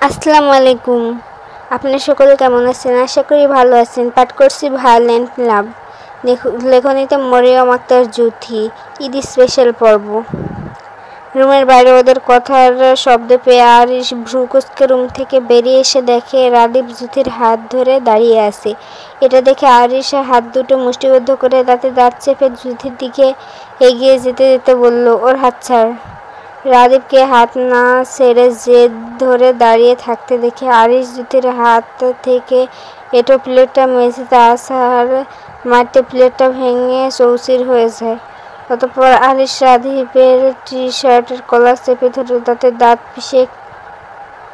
আসসালামু আলাইকুম। আপনারা সকলে কেমন আছেন? আশা করি ভালো আছেন। পাঠ করছি ভায়োলেন্ট লাভ। লেখনীতে মরিয়ম আক্তার জুথি। ঈদ স্পেশাল পর্ব। রুমের বাইরে ওদের কথার শব্দ পেয়ে আরিশ ভ্রু কুঁচকে রুম থেকে বেরিয়ে এসে দেখে রাদীপ জুথির হাত ধরে দাঁড়িয়ে আছে। এটা দেখে আরিশ হাত দুটো মুষ্টিবদ্ধ করে তাতে দাঁত চেপে জুথির দিকে এগিয়ে যেতে যেতে বলল, ওর হাত ছাড়। রাদীপকে হাত না ছেড়ে জেদ ধরে দাঁড়িয়ে থাকতে দেখে আরিশ জুথির হাত থেকে এঁটো প্লেটটা মেঝেতে আছাড় মারতে প্লেটটা ভেঙে চৌচির হয়ে যায়। অতঃপর আরিশ রাদীপের টি-শার্টের কলার চেপে ধরে তাতে দাঁত পিষে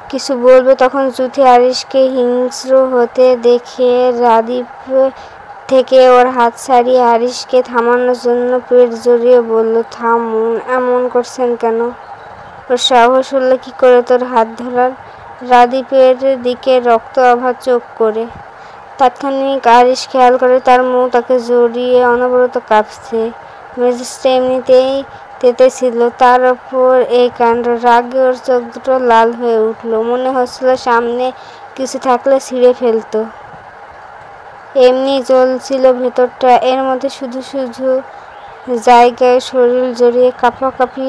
কিছু বলবে তখন জুথি আরিশকে হিংস্র হতে দেখে রাদীপ থেকে ওর হাত ছাড়িয়ে আরিশকে থামানোর জন্য পেট জড়িয়ে বলল, থামুন, এমন করছেন কেন? ওর সাহস হলো কি করে তোর হাত ধরার? রাদীপের দিকে রক্ত আভা চোখ করে। তাৎক্ষণিক আরিশ খেয়াল করে তার মুখ তাকে জড়িয়ে অনবরত কাঁপছে। মেজাজটা এমনিতেই তেতে ছিল, তার ওপর এই কাণ্ড। রাগে ওর চোখ দুটো লাল হয়ে উঠল। মনে হচ্ছিল সামনে কিছু থাকলে ছিঁড়ে ফেলত। এমনি জ্বলছিল ভেতরটা। এর মধ্যে শুধু শুধু জায়গায় শরীর জড়িয়ে কাঁপাকাঁপি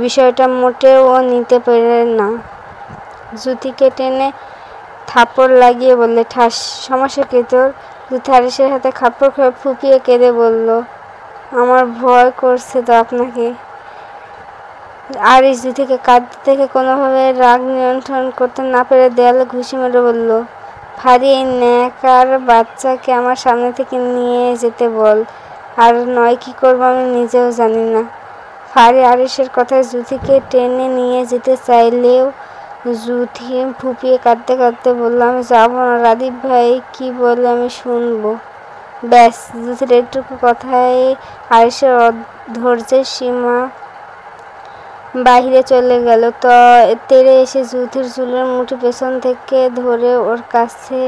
বিষয়টা মোটেও ও নিতে পারে না। জুথিকে টেনে থাপড় লাগিয়ে বললে, ঠাস, সমস্যা কি তোর? জুথি আরিশের হাতে খাপড় খেয়ে ফুঁপিয়ে কেঁদে বলল, আমার ভয় করছে তো আপনাকে। আরিশ জুথিকে কাঁদতে দেখে কোনোভাবে রাগ নিয়ন্ত্রণ করতে না পেরে দেয়ালে ঘুষি মেরে বলল, ফারি, এই ন্যাকার বাচ্চাকে আমার সামনে থেকে নিয়ে যেতে বল, আর নয় কি করবো আমি নিজেও জানি না। ফারি আরিশের কথায় জুথিকে টেনে নিয়ে যেতে চাইলেও জুথি ফুঁপিয়ে কাঁদতে কাঁদতে বলল, আমি যাবো না, রাদীপ ভাই কি বলে আমি শুনবো। ব্যাস, জুথির এইটুকু কথায় আরিশের ধৈর্যের সীমা বাহিরে চলে গেল। তেড়ে এসে জুথির চুলের মুঠি পেছন থেকে ধরে ওর কাছে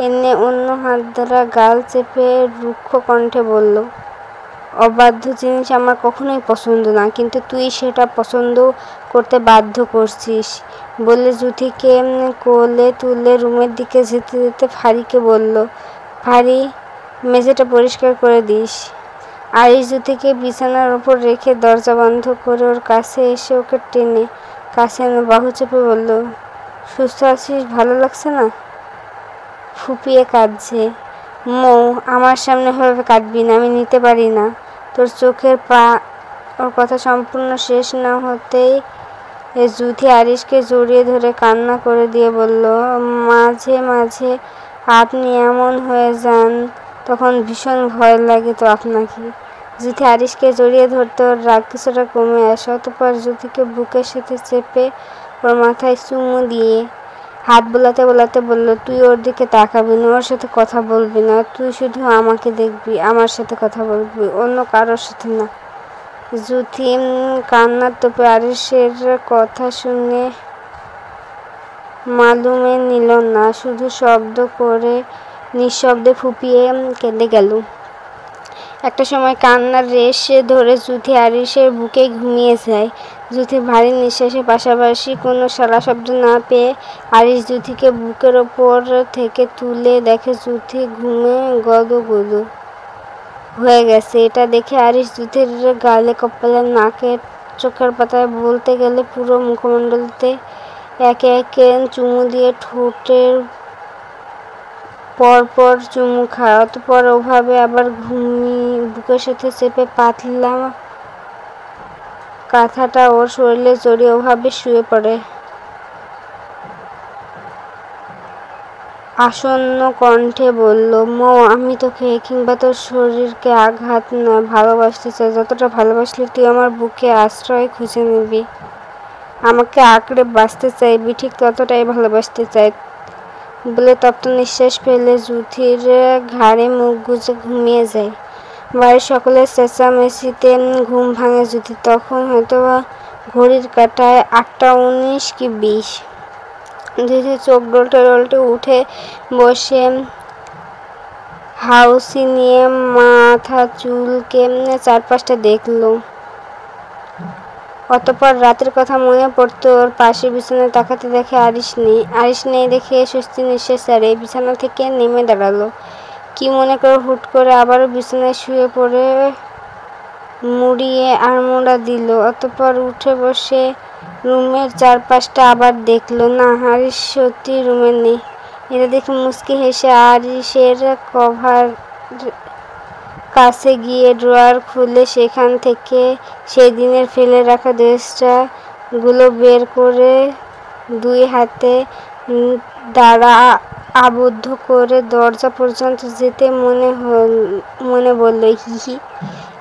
এনে অন্য হাত দ্বারা গাল চেপে রুক্ষ কণ্ঠে বলল, অবাধ্য জিনিস আমার কখনোই পছন্দ না, কিন্তু তুই সেটা পছন্দ করতে বাধ্য করছিস। বলে জুথিকে কোলে তুলে রুমের দিকে যেতে যেতে ফারিকে বলল, ফারি, মেঝেটা পরিষ্কার করে দিস। আরিশ জুথিকে বিছানার ওপর রেখে দরজা বন্ধ করে ওর কাছে এসে ওকে টেনে কাছে এনে বাহু চেপে বলল, সুস্থ আছিস? ভালো লাগছে না? ফুপিয়ে কাঁদছে। মৌ, আমার সামনে ভাবে কাঁদবি না, আমি নিতে পারি না তোর চোখের পা। ওর কথা সম্পূর্ণ শেষ না হতেই জুথি আরিশকে জড়িয়ে ধরে কান্না করে দিয়ে বলল, মাঝে মাঝে আপনি এমন হয়ে যান, তখন ভীষণ ভয় লাগে তো আপনাকে। জুথি আরিশকে জড়িয়ে ধরতে ওর রাগ কিছুটা কমে আসে। অতঃপর জুথিকে বুকের সাথে চেপে ওর মাথায় চুমু দিয়ে হাত বোলাতে বোলাতে বলল, তুই ওর দিকে তাকাবি না, ওর সাথে কথা বলবি না, তুই শুধু আমাকে দেখবি, আমার সাথে কথা বলবি, অন্য কারোর সাথে না। জুথি কান্নার তোপে আরিশের কথা শুনে মালুমে নিল না, শুধু শব্দ করে নিঃশব্দে ফুঁপিয়ে কেঁদে গেল। একটা সময় কান্নার রেশ ধরে জুথি আরিশের বুকে ঘুমিয়ে যায়। জুথির ভারী নিঃশ্বাসের পাশাপাশি কোনো সাড়া শব্দ না পেয়ে আরিশ জুথিকে বুকের ওপর থেকে তুলে দেখে জুথি ঘুমে গদগদ হয়ে গেছে। এটা দেখে আরিশ জুথির গালে, কপালে, নাকে, চোখের পাতায়, বলতে গেলে পুরো মুখমণ্ডলতে একে একে চুমু দিয়ে ঠোঁটের পরপর চুমু খায়। অতঃপর ওভাবে আবার বুকের সাথে চেপে পাতলা কাঁথাটা ওর শরীরে জড়িয়ে ওভাবে শুয়ে পড়ে। আসন্ন কণ্ঠে বলল, মৌ, আমি তোকে কিংবা তোর শরীরকে আঘাত নয়, ভালোবাসতে চাই। যতটা ভালোবাসলে তুই আমার বুকে আশ্রয় খুঁজে নিবি, আমাকে আঁকড়ে বাঁচতে চাইবি, ঠিক ততটাই ভালোবাসতে চাই। বলে তপ্ত নিঃশ্বাস ফেলে জুথির ঘাড়ে মুখ গুজে ঘুমিয়ে যায়। বাড়ির সকলের চেঁচামেচিতে ঘুম ভাঙে জুথি। তখন হয়তো ঘড়ির কাঁটায় 8:19 কি 20। জুথি চোখ ডলতে ডলতে উঠে বসে হাউসি নিয়ে মাথা চুলকে চারপাশটা দেখল। অতঃপর রাতের কথা মনে পড়তো। ওর পাশে বিছানায় তাকাতে দেখে আরিশ নেই দেখে স্বস্তি নিঃশ্বাস ছাড়ে বিছানা থেকে নেমে দাঁড়ালো। কি মনে করে হুট করে আবারও বিছানায় শুয়ে পড়ে মুড়িয়ে আড়মোড়া দিল। অতঃপর উঠে বসে রুমের চারপাশটা আবার দেখলো। না, আরিশ সত্যি রুমে নেই। এটা দেখে মুচকি হেসে আরিশের কভার কাছে গিয়ে ড্রয়ার খুলে সেখান থেকে সেই দিনের ফেলে রাখা ড্রেসটা গুলো বের করে দুই হাতে দাঁড়া আবদ্ধ করে দরজা পর্যন্ত যেতে মনে বলল, হি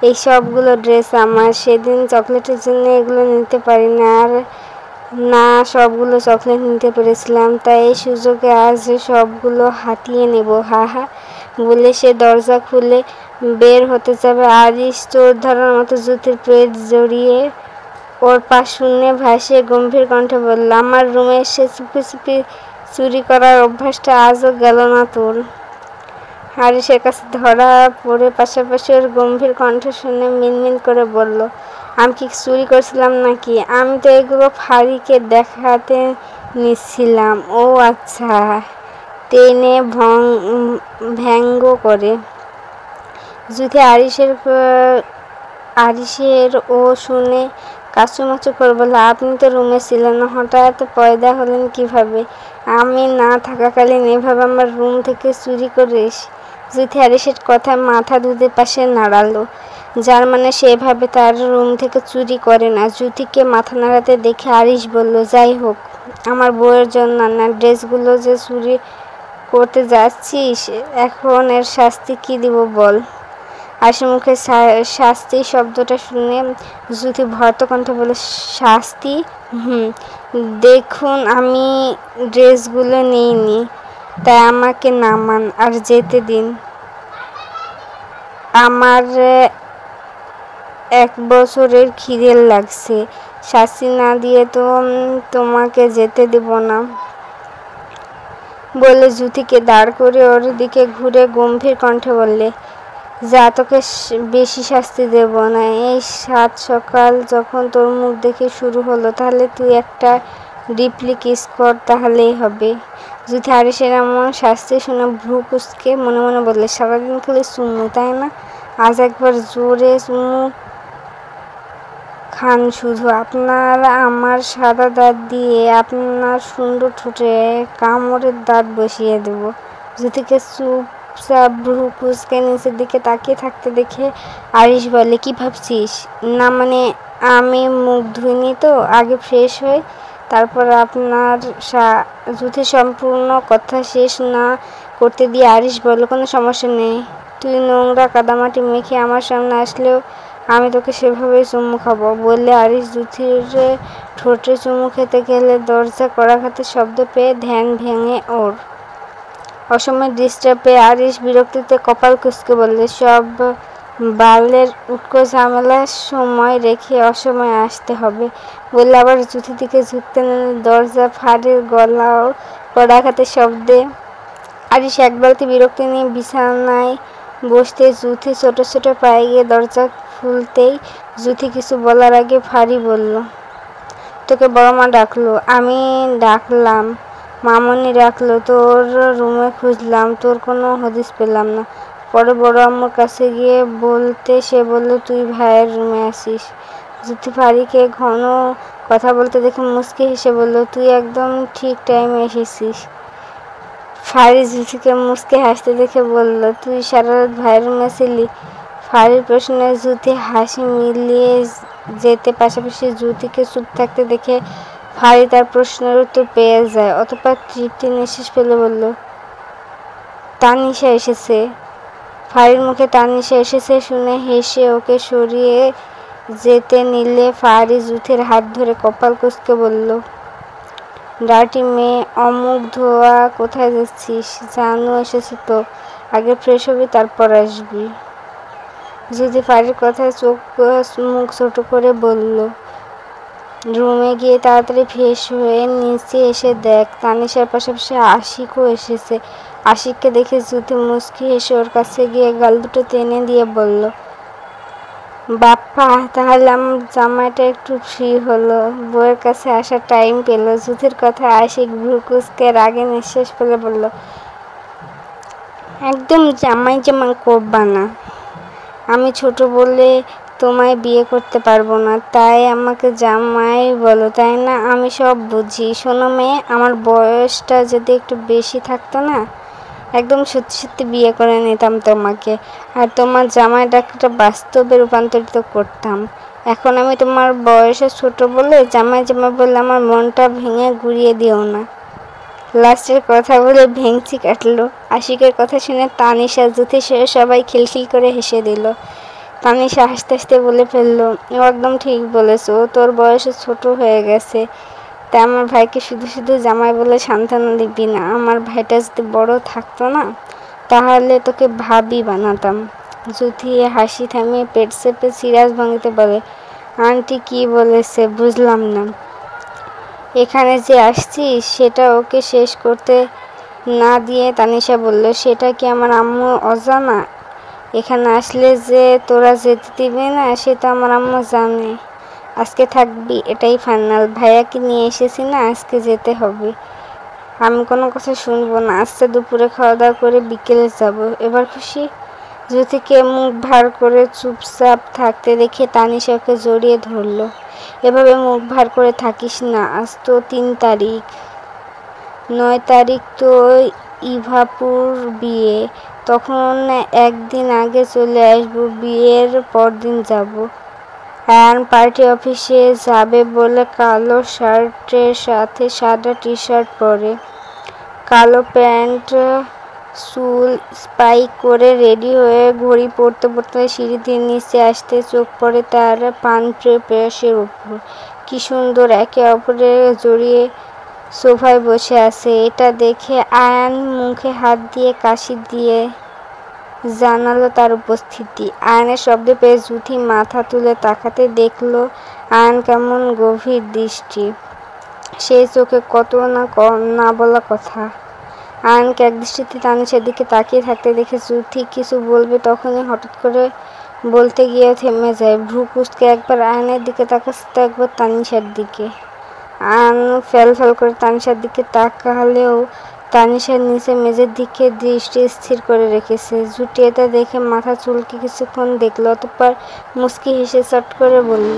এই সবগুলো ড্রেস আমার। সেদিন চকলেটের জন্য এগুলো নিতে পারি না, আর না সবগুলো চকলেট নিতে পেরেছিলাম, তাই এই সুযোগে আজ সবগুলো হাতিয়ে নেব, হা হা বলে সে দরজা খুলে বের হতে যাবে। আরিশ চোর ধরার মতো জুতির পেট জড়িয়ে ওর পা শূন্যে ভাসিয়ে গম্ভীর কণ্ঠে বলল, আমার রুমে এসে চুপি চুপি চুরি করার অভ্যাসটা আজও গেল না তোর? আরিশের কাছে ধরা পড়ে পাশাপাশি ওর গম্ভীর কণ্ঠ শুনে মিনমিন করে বলল, আমি কি চুরি করছিলাম নাকি? আমি তো এগুলো ফাঁড়িকে দেখাতে নিচ্ছিলাম। ও আচ্ছা, টেনে ব্যঙ্গ করে জুথি আরিশের ও শুনে কাচুমাচু করে বলল, আপনি তো রুমে ছিলেন না, হঠাৎ পয়দা হলেন কিভাবে? আমি না থাকাকালীন এভাবে আমার রুম থেকে চুরি করিস? জুথি আরিশের কথায় মাথা দুধে পাশে নাড়ালো, যার মানে সেভাবে তার রুম থেকে চুরি করে না। জুথিকে মাথা নাড়াতে দেখে আরিশ বলল, যাই হোক, আমার বউয়ের জন্য না, ড্রেসগুলো যে চুরি করতে যাচ্ছিস, এখন এর শাস্তি কি দিব বল? আরিশের মুখে শাস্তি শব্দটা শুনে জুথি ভর্ত কণ্ঠে বলে, শাস্তি? দেখুন, আমি ড্রেসগুলো নিইনি, তাই আমাকে নামান আর যেতে দিন। আমার 1 বছরের খিদে লাগছে, শাস্তি না দিয়ে তো তোমাকে যেতে দেব না বলে জুথিকে দাঁড় করে ওর দিকে ঘুরে গম্ভীর কণ্ঠে বললে, যা, তোকে বেশি শাস্তি দেব না। এই 7 সকাল যখন তোর মুখ দেখে শুরু হলো, তাহলে তুই একটা ডিপলি কিস কর, তাহলেই হবে। জুথি আরিশের এমন শাস্তি শুনে ভ্রু কুঁচকে মনে মনে বললে, সারাদিন খালি চুমু, তাই না? আজ একবার জোরে চুমু খান শুধু। আমার সাদা দাঁত দিয়ে আপনার সুন্দর ঠোঁটে কামড়ের দাঁত বসিয়ে দেব। জুথিকে চুপচাপ ভ্রু কুঁচকে নিচের দিকে তাকিয়ে থাকতে দেখে আরিশ বলে, কি ভাবছিস? না মানে, আমি মুখ ধুইনি তো, আগে ফ্রেশ হই, তারপর আপনার জুথি সম্পূর্ণ কথা শেষ না করতে দিয়ে আরিশ বলল, কোনো সমস্যা নেই, তুই নোংরা কাদামাটি মেখে আমার সামনে আসলেও আমি তোকে সেভাবেই চুমু খাবো বললে আরিশ জুথির ঠোঁটে চুমু খেতে গেলে দরজা কড়াঘাতে শব্দ পেয়ে ধ্যান ভেঙে ওর। অসময়ে ডিস্টার্ব পেয়ে আরিশ বিরক্তিতে কপাল কুঁচকে বললে, সব বালের উটকো ঝামেলার সময় রেখে অসময়ে আসতে হবে বললে আবার জুথির দিকে ঝুঁকতে নিলে দরজা ফাঁড়ির গলাও কড়াঘাতে শব্দে আরিশ এক বালতি বিরক্তি নিয়ে বিছানায় বসতে জুথি ছোট ছোট পায়ে গিয়ে দরজা খুলতেই জুথি কিছু বলার আগে ফাঁড়ি বলল, তোকে বড় মা ডাকলো? আমি ডাকলাম, মামনি ডাকলো, তোর রুমে খুঁজলাম, তোর কোনো হদিস পেলাম না। পরে বড় আম্মুর কাছে গিয়ে বলতে সে বলল, তুই ভাইয়ের রুমে আসিস। জুথি ফাঁড়িকে ঘন কথা বলতে দেখে মুচকি হেসে বলল, তুই একদম ঠিক টাইমে এসেছিস। ফাঁড়ি জুথিকে মুচকে হাসতে দেখে বলল, তুই সারা রাত ভাইয়ের রুমে ছিলি? ফাঁড়ির প্রশ্নে জুথি হাসি মিলিয়ে যেতে পাশাপাশি জুথিকে চুপ থাকতে দেখে ফাঁড়ি তার প্রশ্নের উত্তর পেয়ে যায়। অতঃপর তৃপ্তি নিঃশ্বাস ফেলে বলল, তানিশা এসেছে। ফাঁড়ির মুখে তানিশা এসেছে শুনে হেসে ওকে সরিয়ে যেতে নিলে ফাঁড়ি জুথির হাত ধরে কপাল কুঁচকে বলল, ডার্টি মেয়ে, অমুক ধোয়া, কোথায় যাচ্ছিস? জানু এসেছে তো, আগে ফ্রেশ হবি তারপর আসবি। জুথি ফাঁড়ির কথায় চোখ মুখ ছোট করে বলল, রুমে গিয়ে তাড়াতাড়ি ফ্রেশ হয়ে নিচে এসে দেখ তানিশার পাশাপাশি আশিকও এসেছে। আশিককে দেখে জুথি মুচকি হেসে ওর কাছে গিয়ে গাল দুটো টেনে দিয়ে বলল, বাপ্পা তাহলে আমার জামাইটা একটু ফ্রি হলো, বউয়ের কাছে আসার টাইম পেল। জুথির কথা আশিক ভ্রুকুচকে রাগে নিঃশ্বাস ফেলে বলল, একদম জামাই জামা করবা না। আমি ছোট বলে তোমায় বিয়ে করতে পারবো না, তাই আমাকে জামাই বলো, তাই না? আমি সব বুঝি। শোনো মেয়ে, আমার বয়সটা যদি একটু বেশি থাকতো না, একদম সত্যি সত্যি বিয়ে করে নিতাম তোমাকে, আর তোমার জামাইটাকে বাস্তবে রূপান্তরিত করতাম। এখন আমি তোমার বয়সে ছোট বলে জামাই জামাই বলে আমার মনটা ভেঙে গুড়িয়ে দিও না। লাস্টের কথা বলে ভেঙচি কাটলো। আশিকের কথা শুনে তানিশা, জুথি সহ সবাই খিলখিল করে হেসে দিল। তানিশা হাসতে হাসতে বলে ফেললো, ও একদম ঠিক বলেছে, ও তোর বয়সে ছোট হয়ে গেছে। তাই আমার ভাইকে শুধু শুধু জামাই বলে সান্ত্বনা দিবি না। আমার ভাইটা যদি বড় থাকতো না, তাহলে তোকে ভাবি বানাতাম। জুথি হাসি থামিয়ে পেট চেপে সিরাজ ভঙ্গিতে বলে, আন্টি কি বলেছে বুঝলাম না। এখানে যে আসছিস সেটা ওকে শেষ করতে না দিয়ে তানিশা বলল, সেটা কি আমার আম্মু অজানা? এখানে আসলে যে তোরা যেতে দিবি না সেটা আমার আম্মু জানে। আজকে থাকবি, এটাই ফাইনাল। ভাইয়াকে নিয়ে এসেছি না, আজকে যেতে হবে। আমি কোনো কথা শুনবো না। আজকে দুপুরে খাওয়া দাওয়া করে বিকেলে যাব। এবার খুশি? জ্যোতিকে মুখ ভার করে চুপচাপ থাকতে দেখে তানিশা ওকে জড়িয়ে ধরল। এভাবে মুখ ভার করে থাকিস না। আজ তো 3 তারিখ, 9 তারিখ তো ইভাপুর বিয়ে, তখন একদিন আগে চলে আসবো, বিয়ের পরদিন যাব। অ্যান পার্টি অফিসে যাবে বলে কালো শার্টের সাথে সাদা টি শার্ট পরে, কালো প্যান্ট, চুল স্পাইক করে রেডি হয়ে ঘড়ি পড়তে পড়তে সিঁড়ি দিয়ে নিচে আসতে চোখ পড়ে তার পানপ্রিয় প্রেয়সীর উপর। কি সুন্দর একে অপরে জড়িয়ে সোফায় বসে আছে। এটা দেখে আয়ান মুখে হাত দিয়ে কাশি দিয়ে জানালো তার উপস্থিতি। আয়ানের শব্দ পেয়ে জুথি মাথা তুলে তাকাতে দেখলো আয়ান কেমন গভীর দৃষ্টি, সেই চোখে কত না বলা কথা। আয়ানকে একদৃষ্টিতে তানিশার দিকে তাকিয়ে থাকতে দেখে জুথি কিছু বলবে, তখনই হঠাৎ করে বলতে গিয়ে থেমে যায়। ভ্রু কুঁচকে একবার আয়ানের দিকে তাকাচ্ছে তো একবার তানিশার দিকে। আয়ান ফ্যাল ফ্যাল করে তানিশার দিকে তাকালেও তানিশার নিচে মেঝের দিকে দৃষ্টি স্থির করে রেখেছে। জুটি এটা দেখে মাথা চুলকে কিছুক্ষণ দেখলো, অতঃপর মুচকি হেসে চট করে বলল,